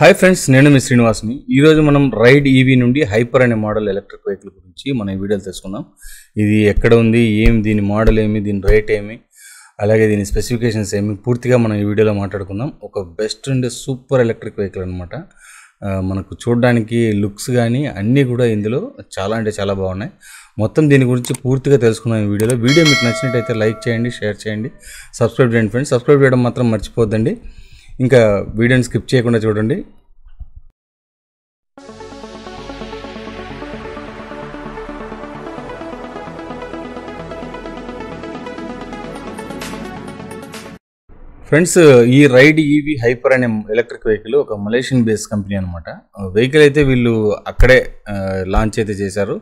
Hi friends, నేను మీ శ్రీనివాస్ని. ఈరోజు మనం రైడ్ ఈవీ నుండి హైపర్ అనే మోడల్ ఎలక్ట్రిక్ వెహికల్ గురించి మనం ఈ వీడియోలో తెలుసుకుందాం. ఇది ఎక్కడ ఉంది, దీని మోడల్ ఏమి, దీని రేట్ ఏమి, అలాగే దీని స్పెసిఫికేషన్స్ ఏమి పూర్తిగా మనం ఈ వీడియోలో మాట్లాడుకుందాం. ఒక best and super electric vehicle అనమాట. మనకు చూడడానికి లుక్స్ కానీ అన్నీ కూడా ఇందులో చాలా అంటే చాలా బాగున్నాయి. మొత్తం దీని గురించి పూర్తిగా తెలుసుకున్నాం ఈ వీడియోలో. వీడియో మీకు నచ్చినట్టయితే లైక్ చేయండి, షేర్ చేయండి, సబ్స్క్రైబ్ చేయండి ఫ్రెండ్స్. సబ్స్క్రైబ్ చేయడం మాత్రం మర్చిపోద్దండి. ఇంకా వీడియోని స్కిప్ చేయకుండా చూడండి. ఫ్రెండ్స్, ఈ రైడ్ ఈవీ హైపర్ అనే ఎలక్ట్రిక్ వెహికల్ ఒక మలేషియన్ బేస్డ్ కంపెనీ అనమాట. వెహికల్ అయితే వీళ్ళు అక్కడే లాంచ్ అయితే చేశారు.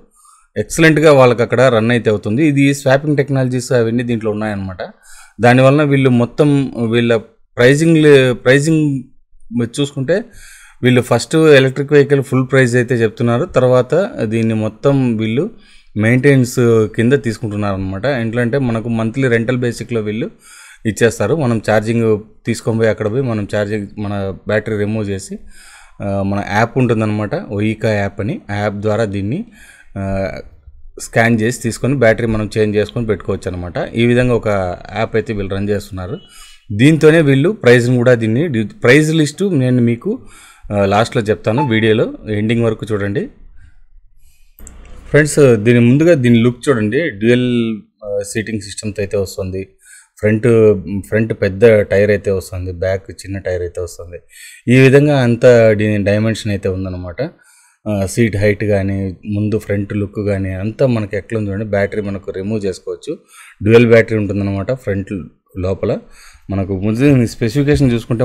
ఎక్సలెంట్గా వాళ్ళకి అక్కడ రన్ అయితే అవుతుంది. ఇది స్వాపింగ్ టెక్నాలజీస్ అవన్నీ దీంట్లో ఉన్నాయన్నమాట. దానివల్ల వీళ్ళు మొత్తం వీళ్ళ ప్రైజింగ్ చూసుకుంటే వీళ్ళు first electric vehicle full price అయితే చెప్తున్నారు. తర్వాత దీన్ని మొత్తం వీళ్ళు మెయింటెనెన్స్ కింద తీసుకుంటున్నారు అనమాట. ఏంటంటే మనకు మంత్లీ రెంటల్ బేసిక్లో వీళ్ళు ఇచ్చేస్తారు. మనం ఛార్జింగ్ తీసుకొని పోయి అక్కడ పోయి మనం మన బ్యాటరీ రిమూవ్ చేసి మన యాప్ ఉంటుందన్నమాట, ఒయికా యాప్ అని. ఆ యాప్ ద్వారా దీన్ని స్కాన్ చేసి తీసుకొని బ్యాటరీ మనం చేంజ్ చేసుకొని పెట్టుకోవచ్చు అనమాట. ఈ విధంగా ఒక యాప్ అయితే వీళ్ళు రన్ చేస్తున్నారు. దీంతోనే వీళ్ళు ప్రైజ్ని కూడా ప్రైజ్ లిస్టు నేను మీకు లాస్ట్లో చెప్తాను. వీడియోలో ఎండింగ్ వరకు చూడండి ఫ్రెండ్స్. దీని లుక్ చూడండి. డ్యూయల్ సీటింగ్ సిస్టమ్తో అయితే వస్తుంది. ఫ్రంట్ పెద్ద టైర్ అయితే వస్తుంది, బ్యాక్ చిన్న టైర్ అయితే వస్తుంది. ఈ విధంగా అంతా దీని డైమెన్షన్ అయితే ఉందన్నమాట. సీట్ హైట్ కానీ ముందు ఫ్రంట్ లుక్ కానీ అంతా మనకి ఎట్లా ఉంది చూడండి. బ్యాటరీ మనకు రిమూవ్ చేసుకోవచ్చు. డ్యూయల్ బ్యాటరీ ఉంటుందన్నమాట ఫ్రంట్ లోపల. మనకు ముందు స్పెసిఫికేషన్ చూసుకుంటే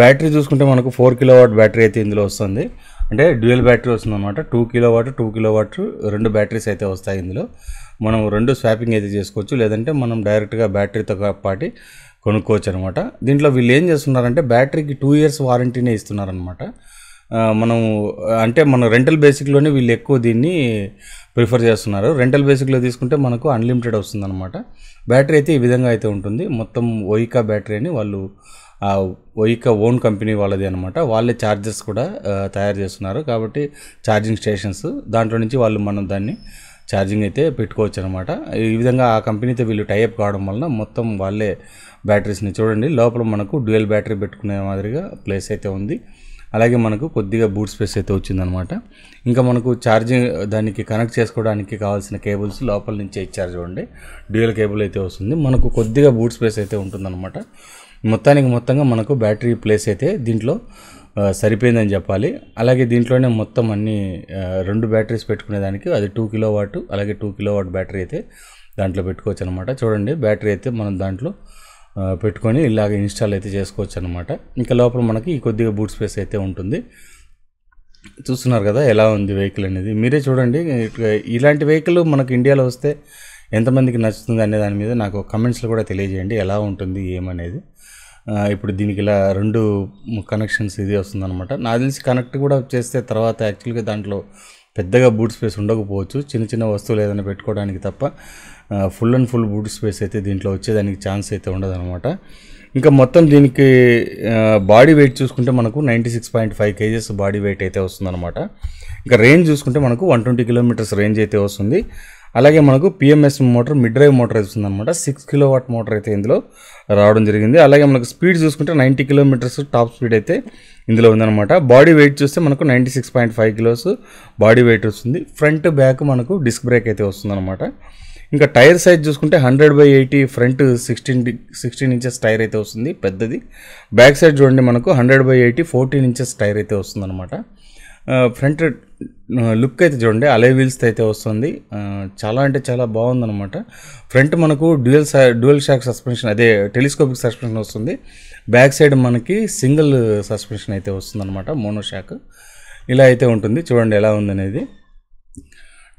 బ్యాటరీ చూసుకుంటే మనకు 4 కిలోవాట్ బ్యాటరీ అయితే ఇందులో వస్తుంది. అంటే డ్యూయల్ బ్యాటరీ వస్తుంది అనమాట. 2 కిలోవాట్ రెండు బ్యాటరీస్ అయితే వస్తాయి ఇందులో. మనం రెండు స్వాపింగ్ అయితే చేసుకోవచ్చు, లేదంటే మనం డైరెక్ట్గా బ్యాటరీతో పాటు కొనుక్కోవచ్చు అనమాట. దీంట్లో వీళ్ళు ఏం చేస్తున్నారంటే బ్యాటరీకి 2 years వారంటీనే ఇస్తున్నారనమాట. మన రెంటల్ బేసిక్లోనే వీళ్ళు ఎక్కువ దీన్ని ప్రిఫర్ చేస్తున్నారు. రెంటల్ బేసిక్లో తీసుకుంటే మనకు అన్లిమిటెడ్ వస్తుంది అనమాట. బ్యాటరీ అయితే ఈ విధంగా అయితే ఉంటుంది. మొత్తం ఒయికా బ్యాటరీ అని వాళ్ళు ఒయికా ఓన్ కంపెనీ వాళ్ళది అనమాట. వాళ్ళే ఛార్జర్స్ కూడా తయారు చేస్తున్నారు. కాబట్టి ఛార్జింగ్ స్టేషన్స్ దాంట్లో నుంచి మనం దాన్ని ఛార్జింగ్ అయితే పెట్టుకోవచ్చు అనమాట. ఈ విధంగా ఆ కంపెనీతో వీళ్ళు టైఅప్ కావడం వలన మొత్తం వాళ్ళే బ్యాటరీస్ని చూడండి. లోపల మనకు డ్యూయల్ బ్యాటరీ పెట్టుకునే మాదిరిగా ప్లేస్ అయితే ఉంది. అలాగే మనకు కొద్దిగా బూట్ స్పేస్ అయితే వచ్చిందనమాట. ఇంకా మనకు ఛార్జింగ్ దానికి కనెక్ట్ చేసుకోవడానికి కావాల్సిన కేబుల్స్ లోపల నుంచే ఇచ్చారు చూడండి. డ్యూయల్ కేబుల్ అయితే వస్తుంది. మనకు కొద్దిగా బూట్ స్పేస్ అయితే ఉంటుందన్నమాట. మొత్తంగా మనకు బ్యాటరీ ప్లేస్ అయితే దీంట్లో సరిపోయిందని చెప్పాలి. అలాగే దీంట్లోనే మొత్తం అన్ని 2 బ్యాటరీస్ పెట్టుకునేదానికి అది 2 కిలోవాట్, అలాగే 2 కిలోవాట్ బ్యాటరీ అయితే దాంట్లో పెట్టుకోవచ్చు అనమాట. చూడండి, బ్యాటరీ అయితే మనం దాంట్లో పెట్టుకొని ఇలాగ ఇన్స్టాల్ అయితే చేసుకోవచ్చు అనమాట. ఇంకా లోపల మనకి కొద్దిగా బూట్ స్పేస్ అయితే ఉంటుంది. చూస్తున్నారు కదా ఎలా ఉంది వెహికల్ అనేది. మీరే చూడండి. ఇలాంటి వెహికల్ మనకు ఇండియాలో వస్తే ఎంతమందికి నచ్చుతుంది అనే దాని మీద నాకు కమెంట్స్లో కూడా తెలియజేయండి, ఎలా ఉంటుంది ఏమనేది. ఇప్పుడు దీనికి ఇలా 2 కనెక్షన్స్ ఇది వస్తుందన్నమాట. నాకు తెలిసి కనెక్ట్ కూడా చేస్తే తర్వాత యాక్చువల్గా దాంట్లో పెద్దగా బూట్ స్పేస్ ఉండకపోవచ్చు, చిన్న వస్తువులు ఏదైనా పెట్టుకోవడానికి తప్ప ఫుల్ బూట్ స్పేస్ అయితే దీంట్లో వచ్చేదానికి ఛాన్స్ అయితే ఉండదన్నమాట. ఇంకా మొత్తం దీనికి బాడీ వెయిట్ చూసుకుంటే మనకు 96.5 kgs బాడీ వెయిట్ అయితే వస్తుందన్నమాట. ఇంకా రేంజ్ చూసుకుంటే మనకు 120 kilometers రేంజ్ అయితే వస్తుంది. అలాగే మనకు PMS motor, mid drive motor వస్తుంది అనమాట. 6 కిలోవాట్ మోటార్ అయితే ఇందులో రావడం జరిగింది. అలాగే మనకు స్పీడ్ చూసుకుంటే 90 kilometers టాప్ స్పీడ్ అయితే ఇందులో ఉందన్నమాట. బాడీ వెయిట్ చూస్తే మనకు 96.5 kilos బాడీ వెయిట్ వస్తుంది. ఫ్రంట్ బ్యాక్ మనకు డిస్క్ బ్రేక్ అయితే వస్తుందన్నమాట. ఇంకా టైర్ సైజ్ చూసుకుంటే 100/80 ఫ్రంట్ 16 inches టైర్ అయితే వస్తుంది పెద్దది. బ్యాక్ సైడ్ చూడండి, మనకు 100/80 14 inches టైర్ అయితే వస్తుందన్నమాట. ఫ్రంట్ లుక్ అయితే చూడండి, అలై వీల్స్ అయితే వస్తుంది. చాలా అంటే చాలా బాగుందన్నమాట. ఫ్రంట్ మనకు డ్యూయల్ షాక్ సస్పెన్షన్, అదే టెలిస్కోపిక్ సస్పెన్షన్ వస్తుంది. బ్యాక్ సైడ్ మనకి సింగిల్ సస్పెన్షన్ అయితే వస్తుందన్నమాట, మోనో షాక్. ఇలా అయితే ఉంటుంది. చూడండి ఎలా ఉందనేది.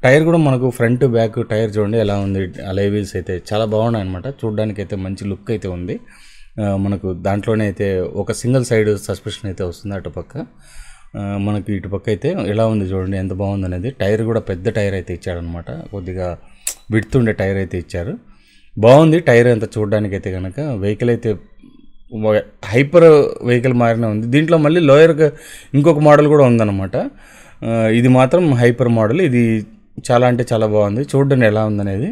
టైర్ కూడా మనకు ఫ్రంట్ బ్యాక్ టైర్ చూడండి ఎలా ఉంది. అలై వీల్స్ అయితే చాలా బాగున్నాయి అనమాట. చూడడానికి అయితే మంచి లుక్ అయితే ఉంది. మనకు దాంట్లోనే అయితే ఒక సింగిల్ సైడ్ సస్పెన్షన్ అయితే వస్తుంది అటుపక్క. మనకి ఇటుపక్క అయితే ఎలా ఉంది చూడండి ఎంత బాగుంది అనేది. టైర్ కూడా పెద్ద టైర్ అయితే ఇచ్చాడనమాట. కొద్దిగా విడ్త్ ఉండే టైర్ అయితే ఇచ్చారు. బాగుంది టైర్ అంతా చూడడానికి అయితే కనుక. వెహికల్ అయితే హైపర్ వెహికల్ మారిన ఉంది. దీంట్లో మళ్ళీ లోయర్గా ఇంకొక మోడల్ కూడా ఉందన్నమాట. ఇది మాత్రం హైపర్ మోడల్. ఇది చాలా అంటే చాలా బాగుంది. చూడండి ఎలా ఉందనేది.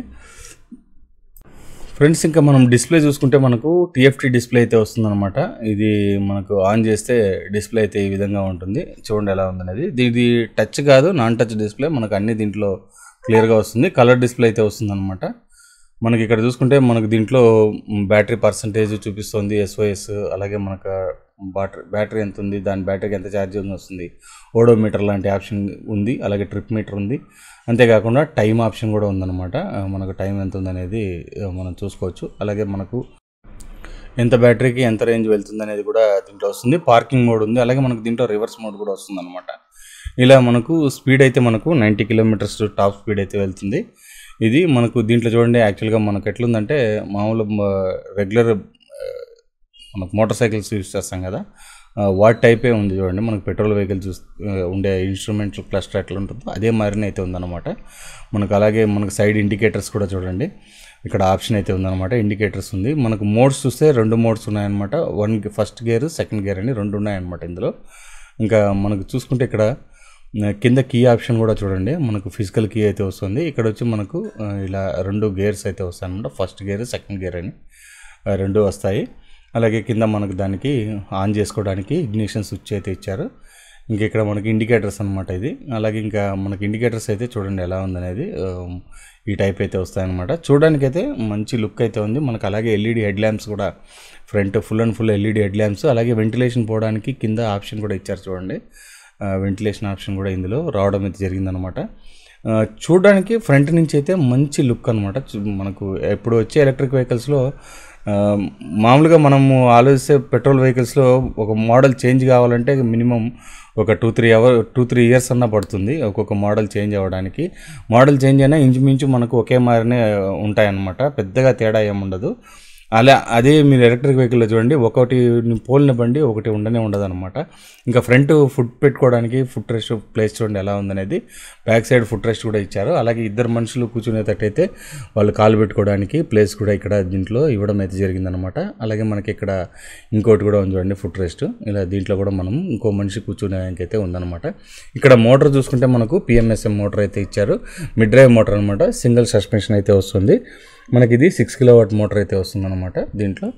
ఫ్రెండ్స్ ఇంకా మనం డిస్ప్లే చూసుకుంటే మనకు టీఎఫ్టీ డిస్ప్లే అయితే వస్తుందన్నమాట. ఇది మనకు ఆన్ చేస్తే డిస్ప్లే అయితే ఈ విధంగా ఉంటుంది. చూడండి ఎలా ఉందనేది. ఇది టచ్ కాదు, నాన్ టచ్ డిస్ప్లే. మనకు అన్ని దీంట్లో క్లియర్గా వస్తుంది. కలర్ డిస్ప్లే అయితే వస్తుందన్నమాట. మనకి ఇక్కడ చూసుకుంటే మనకు దీంట్లో బ్యాటరీ పర్సంటేజ్ చూపిస్తుంది, SOS, అలాగే మనకు బ్యాటరీ ఎంత ఉంది, దాని బ్యాటరీకి ఎంత ఛార్జింగ్ వస్తుంది, ఓడోమీటర్ లాంటి ఆప్షన్ ఉంది, అలాగే ట్రిప్ మీటర్ ఉంది. అంతేకాకుండా టైం ఆప్షన్ కూడా ఉందన్నమాట. మనకు టైం ఎంత ఉందనేది మనం చూసుకోవచ్చు. అలాగే మనకు ఎంత బ్యాటరీకి ఎంత రేంజ్ వెళ్తుంది అనేది కూడా దీంట్లో వస్తుంది. పార్కింగ్ మోడ్ ఉంది, అలాగే మనకు దీంట్లో రివర్స్ మోడ్ కూడా వస్తుంది అనమాట. ఇలా మనకు స్పీడ్ అయితే మనకు 90 కిలోమీటర్స్ టాప్ స్పీడ్ అయితే వెళ్తుంది. ఇది మనకు దీంట్లో చూడండి, యాక్చువల్గా మనకు ఎట్లుందంటే మామూలు రెగ్యులర్ మనకు మోటార్ సైకిల్స్ యూజ్ చేస్తాం కదా, వాట్ టైపే ఉంది చూడండి. మనకు పెట్రోల్ వెహికల్స్ ఉండే ఇన్స్ట్రుమెంట్ క్లస్టర్ ఎట్లా ఉంటుందో అదే మారిన అయితే ఉందన్నమాట. మనకు అలాగే మనకు సైడ్ ఇండికేటర్స్ కూడా చూడండి, ఇక్కడ ఆప్షన్ అయితే ఉందన్నమాట. ఇండికేటర్స్ ఉంది. మనకు మోడ్స్ చూస్తే 2 మోడ్స్ ఉన్నాయన్నమాట. ఫస్ట్ గేర్, సెకండ్ గేర్ అని 2 ఉన్నాయన్నమాట ఇందులో. ఇంకా మనకు చూసుకుంటే ఇక్కడ కింద కీ ఆప్షన్ కూడా చూడండి, మనకు ఫిజికల్ కీ అయితే వస్తుంది. ఇక్కడ వచ్చి మనకు ఇలా 2 గేర్స్ అయితే వస్తాయి అన్నమాట. ఫస్ట్ గేర్, సెకండ్ గేర్ అని 2 వస్తాయి. అలాగే కింద మనకు దానికి ఆన్ చేసుకోవడానికి ఇగ్నిషన్ స్విచ్ అయితే ఇచ్చారు. ఇంక ఇక్కడ మనకి ఇండికేటర్స్ అనమాట ఇది. అలాగే ఇంకా మనకి ఇండికేటర్స్ అయితే చూడండి ఎలా ఉందనేది. ఈ టైప్ అయితే వస్తాయన్నమాట. చూడడానికి అయితే మంచి లుక్ అయితే ఉంది. మనకు అలాగే LED హెడ్ ల్యాంప్స్ కూడా front full and full LED head lamps, అలాగే వెంటిలేషన్ పోవడానికి కింద ఆప్షన్ కూడా ఇచ్చారు చూడండి. వెంటిలేషన్ ఆప్షన్ కూడా ఇందులో రావడం అయితే జరిగిందనమాట. చూడడానికి ఫ్రంట్ నుంచి అయితే మంచి లుక్ అనమాట. మనకు ఇప్పుడు వచ్చే ఎలక్ట్రిక్ వెహికల్స్లో మామూలుగా మనము ఆలోచిస్తే పెట్రోల్ వెహికల్స్లో ఒక మోడల్ చేంజ్ కావాలంటే మినిమం ఒక 2-3 ఇయర్స్ అన్నా పడుతుంది ఒక్కొక్క మోడల్ చేంజ్ అవ్వడానికి. మోడల్ చేంజ్ అయినా ఇంచుమించు మనకు ఒకే మారినే ఉంటాయన్నమాట, పెద్దగా తేడా ఏముండదు. అదే మీరు ఎలక్ట్రిక్ వెహికల్లో చూడండి, ఒకటి పోలిన బండి ఒకటి ఉండనే ఉండదు అనమాట. ఇంకా ఫ్రంట్ ఫుట్ పెట్టుకోవడానికి ఫుట్ రెస్ట్ ప్లేస్ చూడండి ఎలా ఉందనేది. బ్యాక్ సైడ్ ఫుట్ రెస్ట్ కూడా ఇచ్చారు. అలాగే ఇద్దరు మనుషులు కూర్చునేటట్టయితే వాళ్ళు కాలు పెట్టుకోవడానికి ప్లేస్ కూడా ఇక్కడ దీంట్లో ఇవ్వడం అయితే జరిగిందనమాట. అలాగే మనకి ఇక్కడ ఇంకోటి కూడా ఉంది చూడండి, ఫుట్ రెస్ట్. ఇలా దీంట్లో కూడా మనం ఇంకో మనిషి కూర్చునేదానికి అయితే ఉందన్నమాట. ఇక్కడ మోటార్ చూసుకుంటే మనకు PMSM మోటార్ అయితే ఇచ్చారు. మిడ్ డ్రైవ్ మోటార్ అనమాట. సింగిల్ సస్పెన్షన్ అయితే వస్తుంది. మనకి ఇది 6 కిలోవాట్ మోటార్ అయితే వస్తుందన్నమాట. దీంట్లో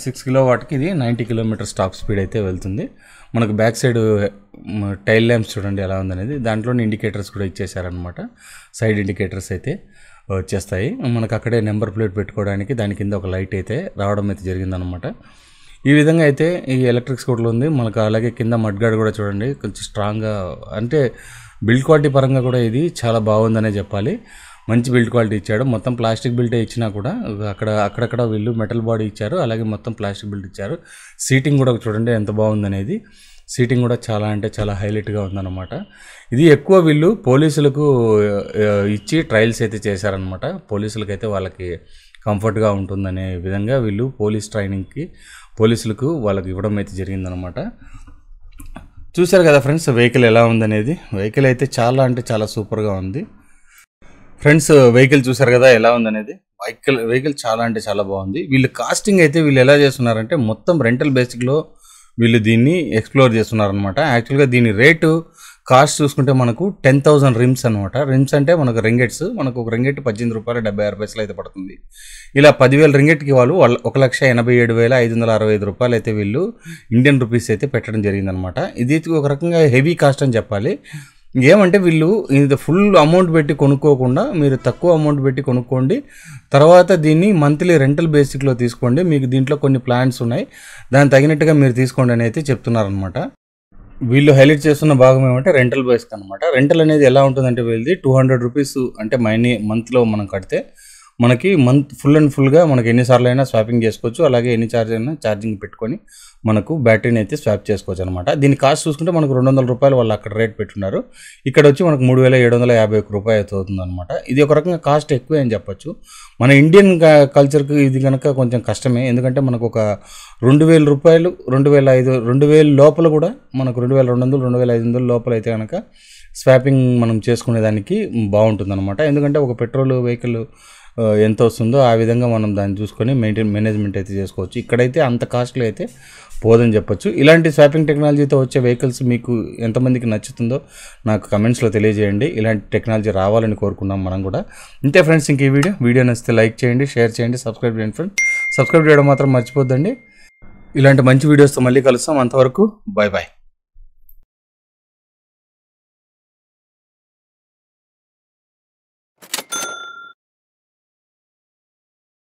6 కిలోవాట్కి ఇది 90 కిలోమీటర్స్ టాప్ స్పీడ్ అయితే వెళ్తుంది. మనకు బ్యాక్ సైడ్ టైల్ ల్యాంప్స్ చూడండి ఎలా ఉందనేది. దాంట్లోనే ఇండికేటర్స్ కూడా ఇచ్చేసారనమాట. సైడ్ ఇండికేటర్స్ అయితే వచ్చేస్తాయి. మనకు అక్కడే నెంబర్ ప్లేట్ పెట్టుకోవడానికి దాని కింద ఒక లైట్ అయితే రావడం అయితే జరిగిందనమాట. ఈ విధంగా అయితే ఈ ఎలక్ట్రిక్ స్కూటర్ ఉంది మనకు. అలాగే కింద మడ్గార్డ్ కూడా చూడండి, కొంచెం స్ట్రాంగ్గా, అంటే బిల్డ్ క్వాలిటీ పరంగా కూడా ఇది చాలా బాగుందనే చెప్పాలి. మంచి బిల్డ్ క్వాలిటీ ఇచ్చాడు. మొత్తం ప్లాస్టిక్ బిల్డే ఇచ్చినా కూడా అక్కడక్కడ వీళ్ళు మెటల్ బాడీ ఇచ్చారు. అలాగే మొత్తం ప్లాస్టిక్ బిల్డ్ ఇచ్చారు. సీటింగ్ కూడా చూడండి ఎంత బాగుందనేది. సీటింగ్ కూడా చాలా అంటే చాలా హైలైట్గా ఉందన్నమాట. ఇది ఎక్కువ వీళ్ళు పోలీసులకు ఇచ్చి ట్రయల్స్ అయితే చేశారనమాట. పోలీసులకైతే వాళ్ళకి కంఫర్ట్గా ఉంటుందనే విధంగా వీళ్ళు పోలీస్ ట్రైనింగ్కి పోలీసులకు వాళ్ళకి ఇవ్వడం అయితే జరిగిందనమాట. చూశారు కదా ఫ్రెండ్స్ వెహికల్ ఎలా ఉందనేది. వెహికల్ అయితే చాలా అంటే చాలా సూపర్గా ఉంది ఫ్రెండ్స్. వెహికల్ చూసారు కదా ఎలా ఉందనేది. వెహికల్ చాలా అంటే చాలా బాగుంది. వీళ్ళు కాస్టింగ్ అయితే వీళ్ళు ఎలా చేస్తున్నారంటే మొత్తం రెంటల్ బేసిక్లో వీళ్ళు దీన్ని ఎక్స్ప్లోర్ చేస్తున్నారనమాట. యాక్చువల్గా దీని రేటు కాస్ట్ చూసుకుంటే మనకు 10,000 రిమ్స్ అనమాట. రిమ్స్ అంటే మనకు రింగెట్స్. మనకు ఒక రింగెట్ ₹18.76 అయితే పడుతుంది. ఇలా 10,000 రింగెట్కి వాళ్ళు ₹1,87,565 అయితే వీళ్ళు ఇండియన్ రూపీస్ అయితే పెట్టడం జరిగిందనమాట. ఇది ఒక రకంగా హెవీ కాస్ట్ అని చెప్పాలి. ఏమంటే వీళ్ళు ఇది ఫుల్ అమౌంట్ పెట్టి కొనుక్కోకుండా మీరు తక్కువ అమౌంట్ పెట్టి కొనుక్కోండి, తర్వాత దీన్ని మంత్లీ రెంటల్ బేసిక్లో తీసుకోండి, మీకు దీంట్లో కొన్ని ప్లాన్స్ ఉన్నాయి, దానికి తగినట్టుగా మీరు తీసుకోండి అని అయితే చెప్తున్నారనమాట. వీళ్ళు హైలైట్ చేస్తున్న భాగం ఏమంటే రెంటల్ బేసిక్ అనమాట. రెంటల్ అనేది ఎలా ఉంటుందంటే వీళ్ళది ₹200 అంటే మంత్లో మనం కడితే మనకి మంత్ ఫుల్ అండ్ ఫుల్గా మనకి ఎన్నిసార్లు అయినా స్వాపింగ్ చేసుకోవచ్చు. అలాగే ఎన్ని ఛార్జ్ అయినా ఛార్జింగ్ పెట్టుకొని మనకు బ్యాటరీని అయితే స్వాప్ చేసుకోవచ్చు అనమాట. దీని కాస్ట్ చూసుకుంటే మనకు ₹200 వాళ్ళు అక్కడ రేట్ పెట్టున్నారు. ఇక్కడ వచ్చి మనకు ₹3,751 అవుతుంది అనమాట. ఇది ఒక రకంగా కాస్ట్ ఎక్కువే అని చెప్పొచ్చు. మన ఇండియన్ కల్చర్కి ఇది కనుక కొంచెం కష్టమే. ఎందుకంటే మనకు ఒక ₹2,000 2,000 లోపల కూడా మనకు 2,200 2,500 లోపల అయితే కనుక స్వాపింగ్ మనం చేసుకునేదానికి బాగుంటుంది అనమాట. ఎందుకంటే ఒక పెట్రోల్ వెహికల్ ఎంత వస్తుందో ఆ విధంగా మనం దాన్ని చూసుకొని మేనేజ్మెంట్ అయితే చేసుకోవచ్చు. ఇక్కడైతే అంత కాస్ట్లీ అయితే పోదని చెప్పొచ్చు. ఇలాంటి స్వాపింగ్ టెక్నాలజీతో వచ్చే వెహికల్స్ మీకు ఎంతమందికి నచ్చుతుందో నాకు కమెంట్స్లో తెలియజేయండి. ఇలాంటి టెక్నాలజీ రావాలని కోరుకున్నాం మనం కూడా. ఇంతే ఫ్రెండ్స్, ఇంక ఈ వీడియో నచ్చితే లైక్ చేయండి, షేర్ చేయండి, సబ్స్క్రైబ్ చేయండి ఫ్రెండ్స్. సబ్స్క్రైబ్ చేయడం మాత్రం మర్చిపోద్దండి. ఇలాంటి మంచి వీడియోస్తో మళ్ళీ కలుస్తాం. అంతవరకు బాయ్ బాయ్.